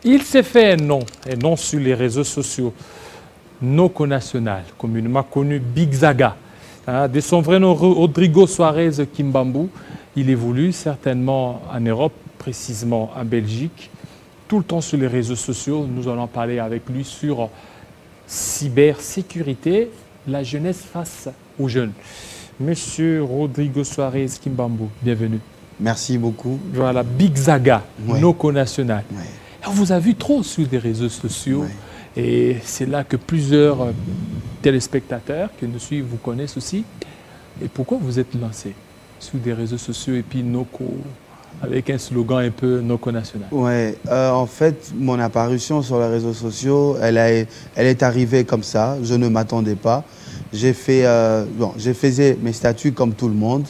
Il s'est fait un nom sur les réseaux sociaux, Noko National, communément connu Big Zaga. De son vrai nom, Rodrigo Suarez Kimbambu, il évolue certainement en Europe, précisément en Belgique, tout le temps sur les réseaux sociaux. Nous allons parler avec lui sur cybersécurité, la jeunesse face aux jeunes. Monsieur Rodrigo Suarez Kimbambu, bienvenue. Merci beaucoup. Voilà, Big Zaga, ouais. Noko National. Ouais. Alors, vous avez vu trop sur les réseaux sociaux, ouais. Et c'est là que plusieurs téléspectateurs qui nous suivent vous connaissent aussi. Et pourquoi vous êtes lancé sur des réseaux sociaux et puis Noko, avec un slogan un peu Noko National? Ouais, en fait, mon apparition sur les réseaux sociaux, elle est arrivée comme ça. Je ne m'attendais pas. J'ai fait, je faisais mes statuts comme tout le monde.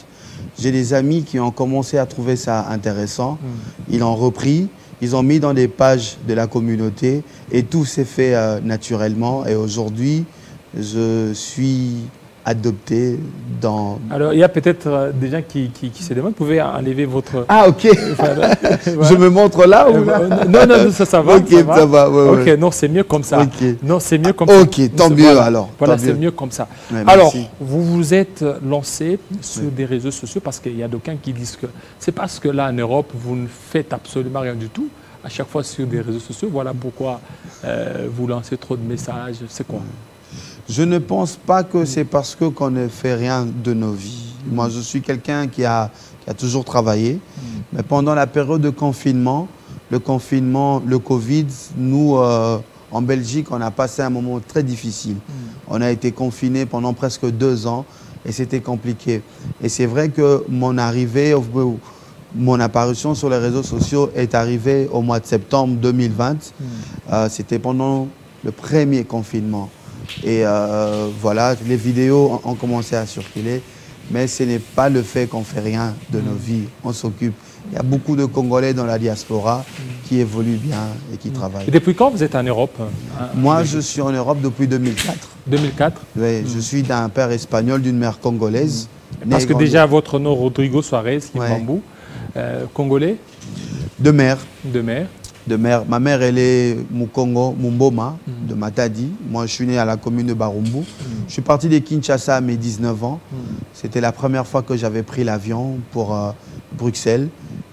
J'ai des amis qui ont commencé à trouver ça intéressant. Ils l'ont repris. Ils ont mis dans des pages de la communauté et tout s'est fait naturellement. Et aujourd'hui, je suis adopté dans... Alors, il y a peut-être des gens qui se demandent, vous pouvez enlever votre... Ah, ok. Voilà. Je me montre là ou là? Non, ça va. Ok, ça va. Ok, non, c'est mieux comme ça. Okay. Non, c'est mieux comme ça. Ok, tant mieux voilà. alors. Voilà, c'est mieux comme ça. Ouais, alors, vous vous êtes lancé sur des réseaux sociaux parce qu'il y a d'aucuns qui disent que c'est parce que là, en Europe, vous ne faites absolument rien du tout. À chaque fois sur des réseaux sociaux, voilà pourquoi vous lancez trop de messages. C'est quoi? Je ne pense pas que c'est parce qu'on ne fait rien de nos vies. Moi, je suis quelqu'un qui a toujours travaillé. Mais pendant la période de confinement, le Covid, nous, en Belgique, on a passé un moment très difficile. On a été confinés pendant presque 2 ans et c'était compliqué. Et c'est vrai que mon apparition sur les réseaux sociaux est arrivée au mois de septembre 2020. C'était pendant le premier confinement. Et voilà, les vidéos ont commencé à circuler. Mais ce n'est pas le fait qu'on ne fait rien de nos vies. On s'occupe. Il y a beaucoup de Congolais dans la diaspora qui évoluent bien et qui travaillent. Et depuis quand vous êtes en Europe? Moi, je suis en Europe depuis 2004. 2004? Oui, je suis d'un père espagnol, d'une mère congolaise. Parce que déjà, votre nom, Rodrigo Suarez Kimbambu, congolais? De mère. De mère. De mère. Ma mère, elle est Mukongo, Mumboma, de Matadi. Moi, je suis né à la commune de Barumbu. Je suis parti de Kinshasa à mes 19 ans. C'était la première fois que j'avais pris l'avion pour Bruxelles.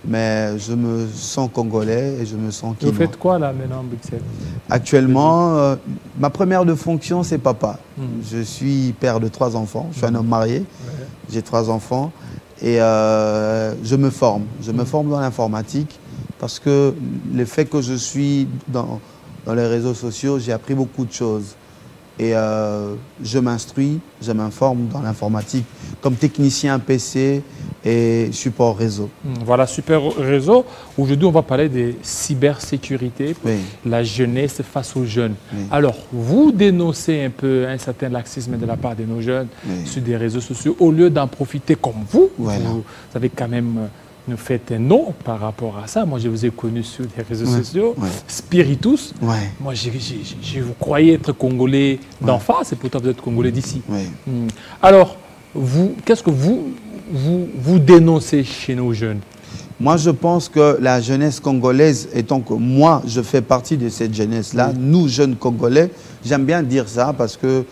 Mais je me sens congolais et je me sens quinois. Vous faites quoi là maintenant à Bruxelles? Actuellement, ma première de fonction, c'est papa. Je suis père de 3 enfants. Je suis un homme marié. J'ai 3 enfants. Et je me forme. Je me forme dans l'informatique. Parce que le fait que je suis dans les réseaux sociaux, j'ai appris beaucoup de choses. Et je m'instruis, je m'informe dans l'informatique comme technicien PC et support réseau. Voilà, super réseau. Aujourd'hui, on va parler de cybersécurité, la jeunesse face aux jeunes. Alors, vous dénoncez un peu un certain laxisme de la part de nos jeunes sur des réseaux sociaux. Au lieu d'en profiter comme vous, vous avez quand même... nous faites un nom par rapport à ça. Moi, je vous ai connu sur les réseaux sociaux. Spiritus. Moi, je vous croyais être Congolais d'en face, et pourtant vous êtes Congolais d'ici. Alors, qu'est-ce que vous dénoncez chez nos jeunes? Moi, je pense que la jeunesse congolaise, étant que moi, je fais partie de cette jeunesse-là, nous, jeunes Congolais, j'aime bien dire ça parce que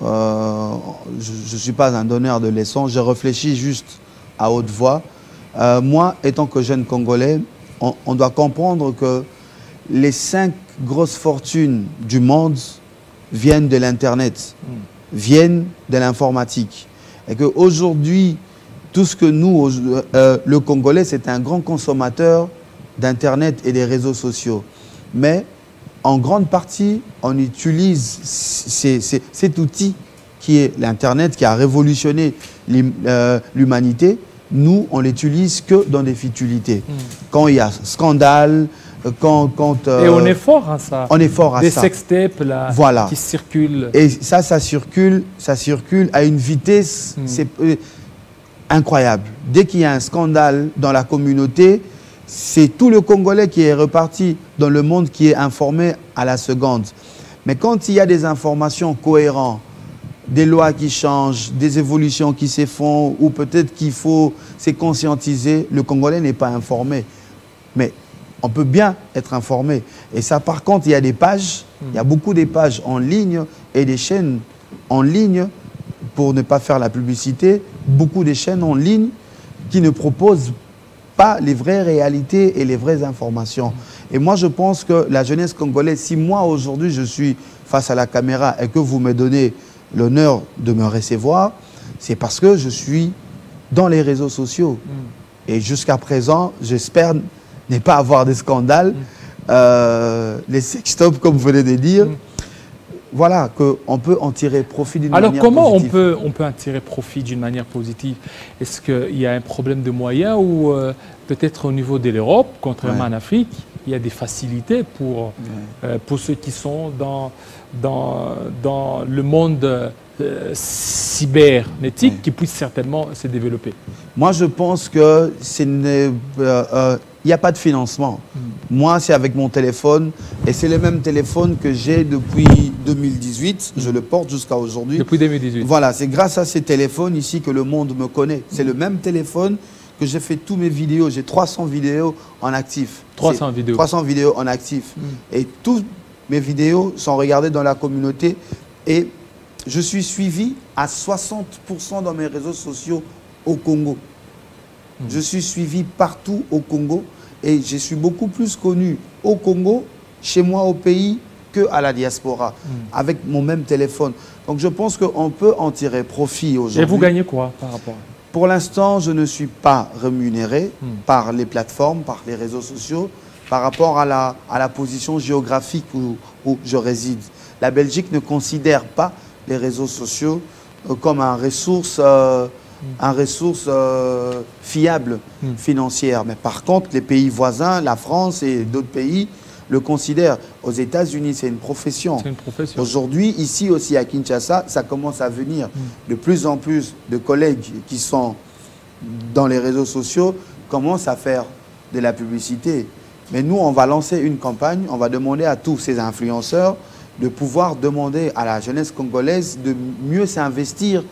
je ne suis pas un donneur de leçons, je réfléchis juste à haute voix. Moi, étant que jeune Congolais, on doit comprendre que les 5 grosses fortunes du monde viennent de l'Internet, viennent de l'informatique. Et qu'aujourd'hui, tout ce que nous, le Congolais, c'est un grand consommateur d'Internet et des réseaux sociaux. Mais en grande partie, on utilise cet outil qui est l'Internet, qui a révolutionné l'humanité. Nous, on l'utilise que dans des futilités. Quand il y a scandale, quand et on est fort à ça. On est fort à ça. Des sextapes là, qui circulent. Et ça circule à une vitesse incroyable. Dès qu'il y a un scandale dans la communauté, c'est tout le Congolais qui est reparti dans le monde qui est informé à la seconde. Mais quand il y a des informations cohérentes, des lois qui changent, des évolutions qui se font, ou peut-être qu'il faut se conscientiser, le Congolais n'est pas informé. Mais on peut bien être informé. Et ça, par contre, il y a des pages, il y a beaucoup de pages en ligne et des chaînes en ligne, pour ne pas faire la publicité, beaucoup de chaînes en ligne qui ne proposent pas les vraies réalités et les vraies informations. Et moi, je pense que la jeunesse congolaise, si moi, aujourd'hui, je suis face à la caméra et que vous me donnez l'honneur de me recevoir, c'est parce que je suis dans les réseaux sociaux. Et jusqu'à présent, j'espère ne pas avoir de scandales. Les sextops, comme vous venez de dire, voilà, qu'on peut en tirer profit d'une manière positive. Alors, comment on peut en tirer profit d'une manière positive? Est-ce qu'il y a un problème de moyens ou peut-être au niveau de l'Europe, contrairement en Afrique, il y a des facilités pour ceux qui sont dans le monde cybernétique qui puissent certainement se développer? Moi, je pense que il n'y a pas de financement. Moi, c'est avec mon téléphone, et c'est le même téléphone que j'ai depuis 2018. Je le porte jusqu'à aujourd'hui. Depuis 2018. Voilà, c'est grâce à ces téléphones ici que le monde me connaît. C'est le même téléphone que j'ai fait tous mes vidéos. J'ai 300 vidéos en actif. 300 vidéos. 300 vidéos en actif. Et toutes mes vidéos sont regardées dans la communauté. Et je suis suivi à 60% dans mes réseaux sociaux au Congo. Je suis suivi partout au Congo et je suis beaucoup plus connu au Congo, chez moi au pays, qu'à la diaspora, avec mon même téléphone. Donc je pense qu'on peut en tirer profit aujourd'hui. Et vous gagnez quoi par rapport à... Pour l'instant, je ne suis pas rémunéré par les plateformes, par les réseaux sociaux, par rapport à la position géographique où je réside. La Belgique ne considère pas les réseaux sociaux comme un ressource fiable financière. Mais par contre, les pays voisins, la France et d'autres pays, le considèrent. Aux États-Unis, c'est une profession. C'est une profession. Aujourd'hui, ici aussi à Kinshasa, ça commence à venir. De plus en plus de collègues qui sont dans les réseaux sociaux commencent à faire de la publicité. Mais nous, on va lancer une campagne, on va demander à tous ces influenceurs de pouvoir demander à la jeunesse congolaise de mieux s'investir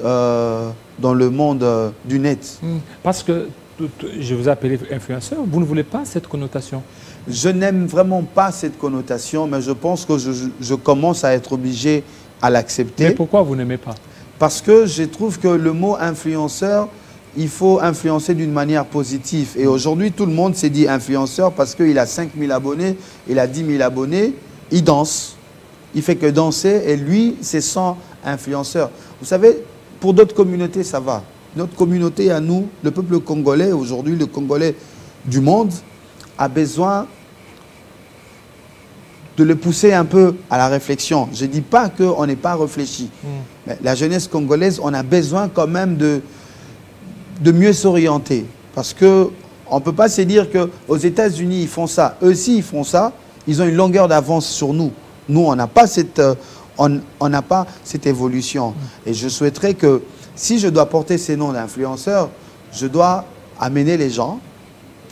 dans le monde du net. Parce que je vous ai appelé influenceur, vous ne voulez pas cette connotation? Je n'aime vraiment pas cette connotation, mais je pense que je commence à être obligé à l'accepter. Mais pourquoi vous n'aimez pas? Parce que je trouve que le mot influenceur, il faut influencer d'une manière positive. Et aujourd'hui, tout le monde s'est dit influenceur parce qu'il a 5 000 abonnés, il a 10 000 abonnés, il danse. Il fait que danser et lui, c'est sans influenceur. Vous savez, pour d'autres communautés, ça va. Notre communauté à nous, le peuple congolais, aujourd'hui, le Congolais du monde, a besoin de le pousser un peu à la réflexion. Je ne dis pas qu'on n'est pas réfléchi. Mais la jeunesse congolaise, on a besoin quand même de mieux s'orienter. Parce qu'on ne peut pas se dire qu'aux États-Unis, ils font ça. Eux aussi, ils font ça. Ils ont une longueur d'avance sur nous. Nous, on n'a pas cette... On n'a pas cette évolution. Et je souhaiterais que, si je dois porter ces noms d'influenceurs, je dois amener les gens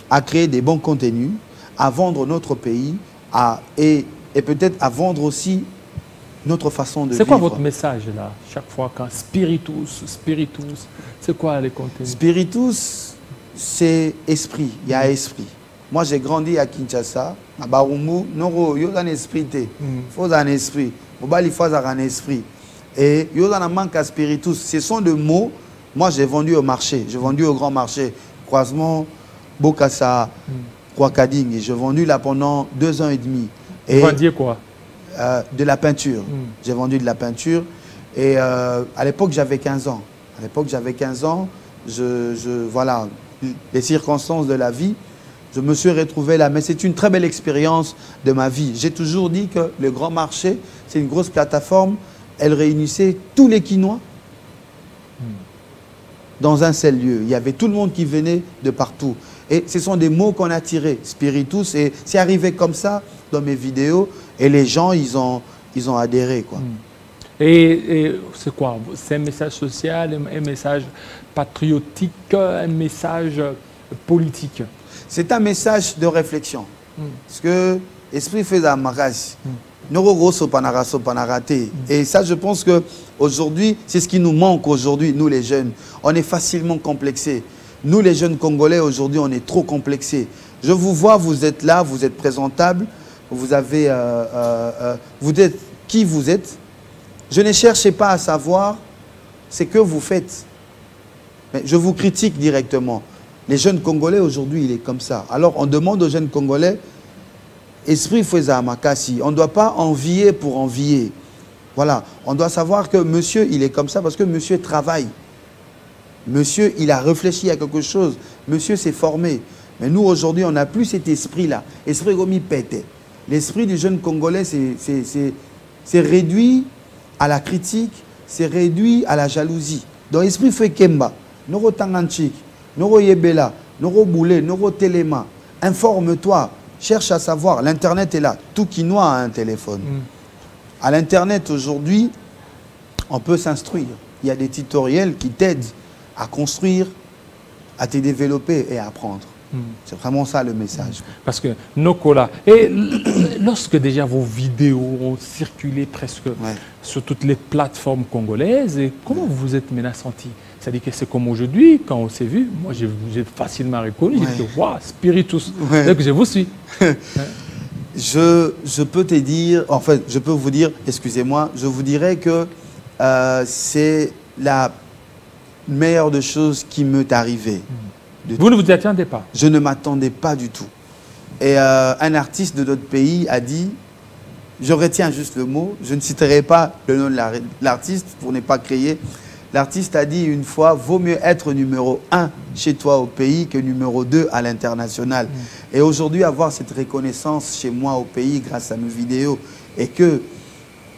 à créer des bons contenus, à vendre notre pays, et peut-être à vendre aussi notre façon de vivre. C'est quoi votre message là, chaque fois quand Spiritus, c'est quoi les contenus? Spiritus, c'est esprit, il y a esprit. Moi, j'ai grandi à Kinshasa, à Barumbu, il y a un esprit, il faut un esprit. Il faut un esprit. Et il y a un manque à spiritus. Ce sont des mots. Moi, j'ai vendu au marché. J'ai vendu au grand marché. Croisement, Bokassa, Kwakading. J'ai vendu là pendant 2 ans et demi. Vous vendiez quoi? De la peinture. J'ai vendu de la peinture. Et à l'époque, j'avais 15 ans. À l'époque, j'avais 15 ans. Voilà, les circonstances de la vie. Je me suis retrouvé là, mais c'est une très belle expérience de ma vie. J'ai toujours dit que le grand marché, c'est une grosse plateforme. Elle réunissait tous les Quinois dans un seul lieu. Il y avait tout le monde qui venait de partout. Et ce sont des mots qu'on a tirés, spiritus. Et c'est arrivé comme ça dans mes vidéos. Et les gens, ils ont adhéré, quoi. Et c'est quoi? C'est un message social, un message patriotique, un message politique? C'est un message de réflexion. Parce que l'esprit fait un mariage. Et ça, je pense qu'aujourd'hui, c'est ce qui nous manque aujourd'hui, nous les jeunes. On est facilement complexés. Nous, les jeunes Congolais, aujourd'hui, on est trop complexés. Je vous vois, vous êtes là, vous êtes présentable, vous avez, vous êtes qui vous êtes. Je ne cherche pas à savoir ce que vous faites. Mais je vous critique directement. Les jeunes Congolais, aujourd'hui, il est comme ça. Alors, on demande aux jeunes Congolais, esprit Foueza Makassi, on ne doit pas envier pour envier. Voilà, on doit savoir que monsieur, il est comme ça parce que monsieur travaille. Monsieur, il a réfléchi à quelque chose. Monsieur s'est formé. Mais nous, aujourd'hui, on n'a plus cet esprit-là. Esprit Gomi Pete. L'esprit du jeune Congolais, c'est réduit à la critique, c'est réduit à la jalousie. Donc, esprit Fekemba, Noro Tanganchik, Noro Yebela, Noro Boulé, Noro Téléma, informe-toi, cherche à savoir. L'Internet est là. Tout Quinois a un téléphone. À l'Internet, aujourd'hui, on peut s'instruire. Il y a des tutoriels qui t'aident à construire, à te développer et à apprendre. C'est vraiment ça le message. Parce que Nokola, et lorsque déjà vos vidéos ont circulé presque sur toutes les plateformes congolaises, et comment vous vous êtes maintenant senti? C'est-à-dire que c'est comme aujourd'hui, quand on s'est vu, moi j'ai facilement reconnu, j'ai dit, waouh, Spiritus, donc je vous suis. Je peux te dire, en fait, je peux vous dire, excusez-moi, je vous dirais que c'est la meilleure des choses qui m'est arrivée. Vous ne vous y attendez pas? Je ne m'attendais pas du tout. Et un artiste de notre pays a dit, je retiens juste le mot, je ne citerai pas le nom de l'artiste pour ne pas crier. L'artiste a dit une fois, vaut mieux être numéro 1 chez toi au pays que numéro 2 à l'international. Et aujourd'hui, avoir cette reconnaissance chez moi au pays grâce à mes vidéos et que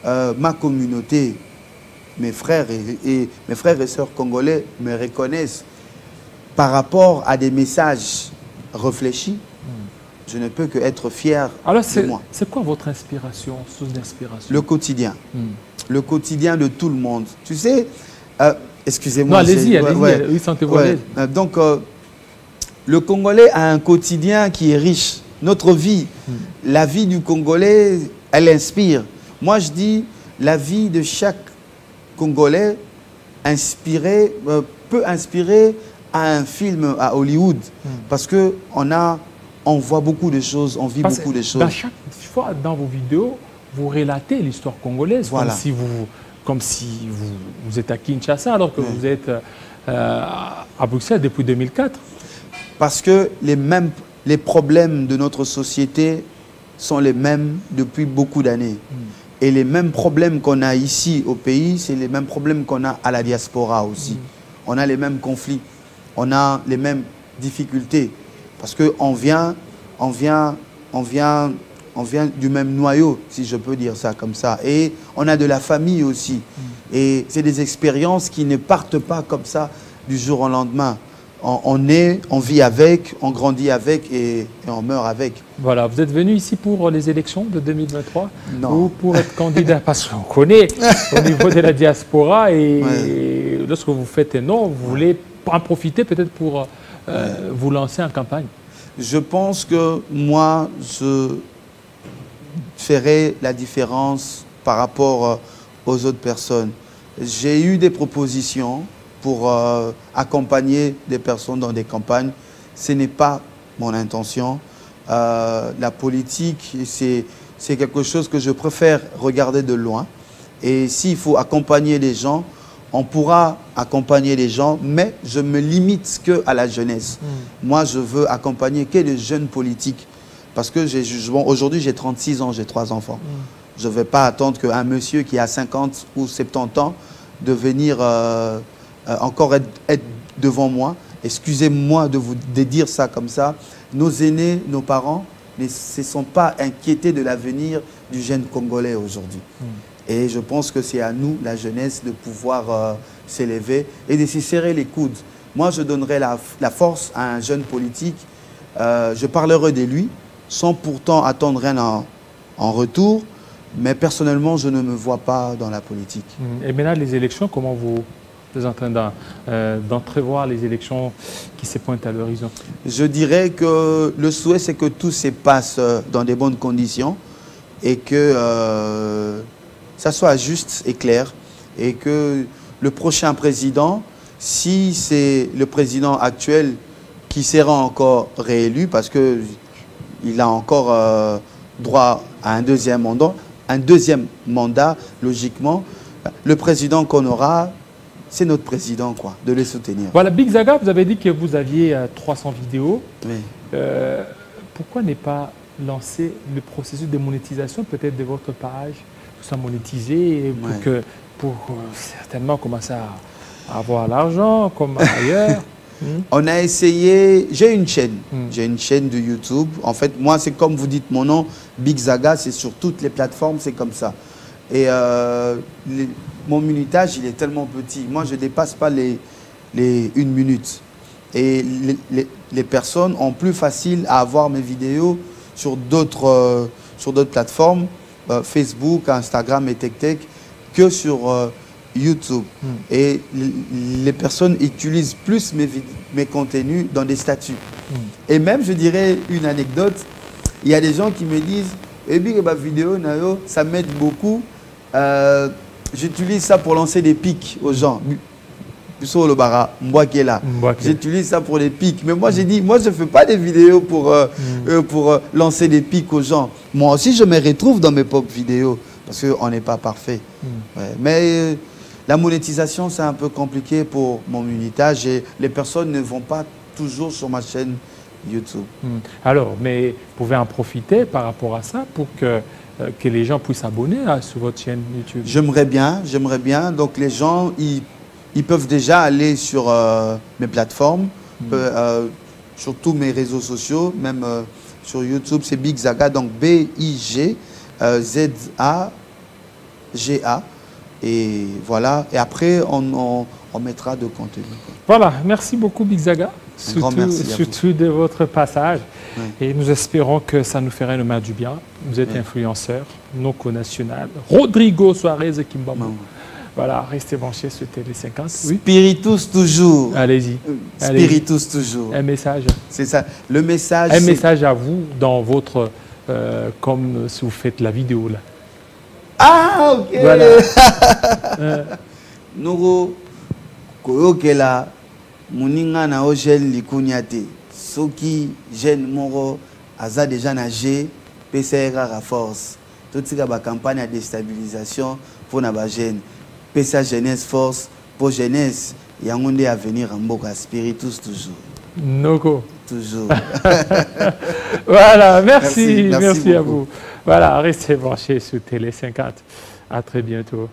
ma communauté, mes frères et sœurs congolais me reconnaissent par rapport à des messages réfléchis, je ne peux que être fier de moi. C'est quoi votre inspiration, source d'inspiration? Le quotidien. Le quotidien de tout le monde. Tu sais, excusez-moi. Non, allez-y, oui, sentez-vous à l'aise. Donc, le Congolais a un quotidien qui est riche. Notre vie, la vie du Congolais, elle inspire. Moi, je dis, la vie de chaque Congolais peut inspirer à un film à Hollywood. Parce qu'on voit beaucoup de choses, on vit beaucoup de choses. Chaque fois, dans vos vidéos, vous relatez l'histoire congolaise, voilà. Comme si vous êtes à Kinshasa alors que vous êtes à Bruxelles depuis 2004. Parce que les problèmes de notre société sont les mêmes depuis beaucoup d'années. Et les mêmes problèmes qu'on a ici au pays, c'est les mêmes problèmes qu'on a à la diaspora aussi. On a les mêmes conflits, on a les mêmes difficultés. Parce qu'on vient du même noyau, si je peux dire ça comme ça. Et on a de la famille aussi. Et c'est des expériences qui ne partent pas comme ça du jour au lendemain. On vit avec, on grandit avec et on meurt avec. Voilà, vous êtes venu ici pour les élections de 2023 Non. ou pour être candidat? Parce qu'on connaît au niveau de la diaspora et lorsque vous faites un nom, vous voulez en profiter peut-être pour vous lancer en campagne. Je pense que moi, je ferai la différence par rapport aux autres personnes. J'ai eu des propositions pour accompagner des personnes dans des campagnes. Ce n'est pas mon intention. La politique, c'est quelque chose que je préfère regarder de loin. Et s'il faut accompagner les gens, on pourra accompagner les gens, mais je me limite qu'à la jeunesse. Moi, je veux accompagner que les jeunes politiques. Parce que aujourd'hui, j'ai 36 ans, j'ai 3 enfants. Je ne vais pas attendre qu'un monsieur qui a 50 ou 70 ans de venir encore être devant moi. Excusez-moi de dire ça comme ça. Nos aînés, nos parents ne se sont pas inquiétés de l'avenir du jeune Congolais aujourd'hui. Et je pense que c'est à nous, la jeunesse, de pouvoir s'élever et de se serrer les coudes. Moi, je donnerai la force à un jeune politique. Je parlerai de lui, sans pourtant attendre rien en retour. Mais personnellement, je ne me vois pas dans la politique. Et maintenant, les élections, comment vous êtes en train d'entrevoir les élections qui se pointent à l'horizon? Je dirais que le souhait, c'est que tout se passe dans des bonnes conditions et que ça soit juste et clair. Et que le prochain président, si c'est le président actuel qui sera encore réélu parce qu'il a encore droit à un deuxième mandat, logiquement. Le président qu'on aura, c'est notre président, quoi, de le soutenir. Voilà, Big Zaga, vous avez dit que vous aviez 300 vidéos. Oui. Pourquoi ne pas lancer le processus de monétisation peut-être de votre page, pour ça monétiser, pour certainement commencer à avoir l'argent comme ailleurs? On a essayé, j'ai une chaîne de YouTube. En fait, moi, c'est comme vous dites mon nom, Big Zaga, c'est sur toutes les plateformes, c'est comme ça. Et mon minutage, il est tellement petit. Moi, je ne dépasse pas les 1 minute. Et les personnes ont plus facile à avoir mes vidéos sur d'autres plateformes, Facebook, Instagram et TikTok, que sur YouTube. Et les personnes utilisent plus mes contenus dans des statuts. Et même, je dirais une anecdote, il y a des gens qui me disent « Eh bien, ma vidéo, ça m'aide beaucoup. J'utilise ça pour lancer des pics aux gens. » J'utilise ça pour les pics. Mais moi, j'ai dit, moi, je ne fais pas des vidéos pour lancer des pics aux gens. Moi aussi, je me retrouve dans mes propres vidéos parce qu'on n'est pas parfait. Ouais. Mais la monétisation, c'est un peu compliqué pour mon minutage et les personnes ne vont pas toujours sur ma chaîne YouTube. Alors, mais vous pouvez en profiter par rapport à ça pour que les gens puissent s'abonner sur votre chaîne YouTube. J'aimerais bien. Donc, les gens, ils peuvent déjà aller sur mes plateformes, sur tous mes réseaux sociaux, même sur YouTube, c'est Big Zaga, donc B-I-G-Z-A-G-A. Et voilà, et après, on mettra de contenu. Voilà, merci beaucoup Big Zaga, surtout de votre passage. Oui. Et nous espérons que ça nous ferait le mal du bien. Vous êtes influenceur, national, Rodrigo Suarez Kimbambo. Voilà, restez branchés sur Télé 50. Oui. Spiritus toujours. Allez-y. Spiritus toujours. Un message. C'est ça. Le message. Un message à vous dans votre, comme si vous faites la vidéo là. Ah, ok. Voilà. Nous, koyokela, muninga na ogel likunyate. Soki jeune moro, aza déjà nagé, PCR à force. Tout ce qui est campagne de déstabilisation pour na jeune. PCA Jeunesse Force, pour jeunesse, il y a un monde à venir en Boka, Spiritus toujours. Noko. Toujours. Voilà, merci à vous. Voilà, restez branchés sur Télé 50. À très bientôt.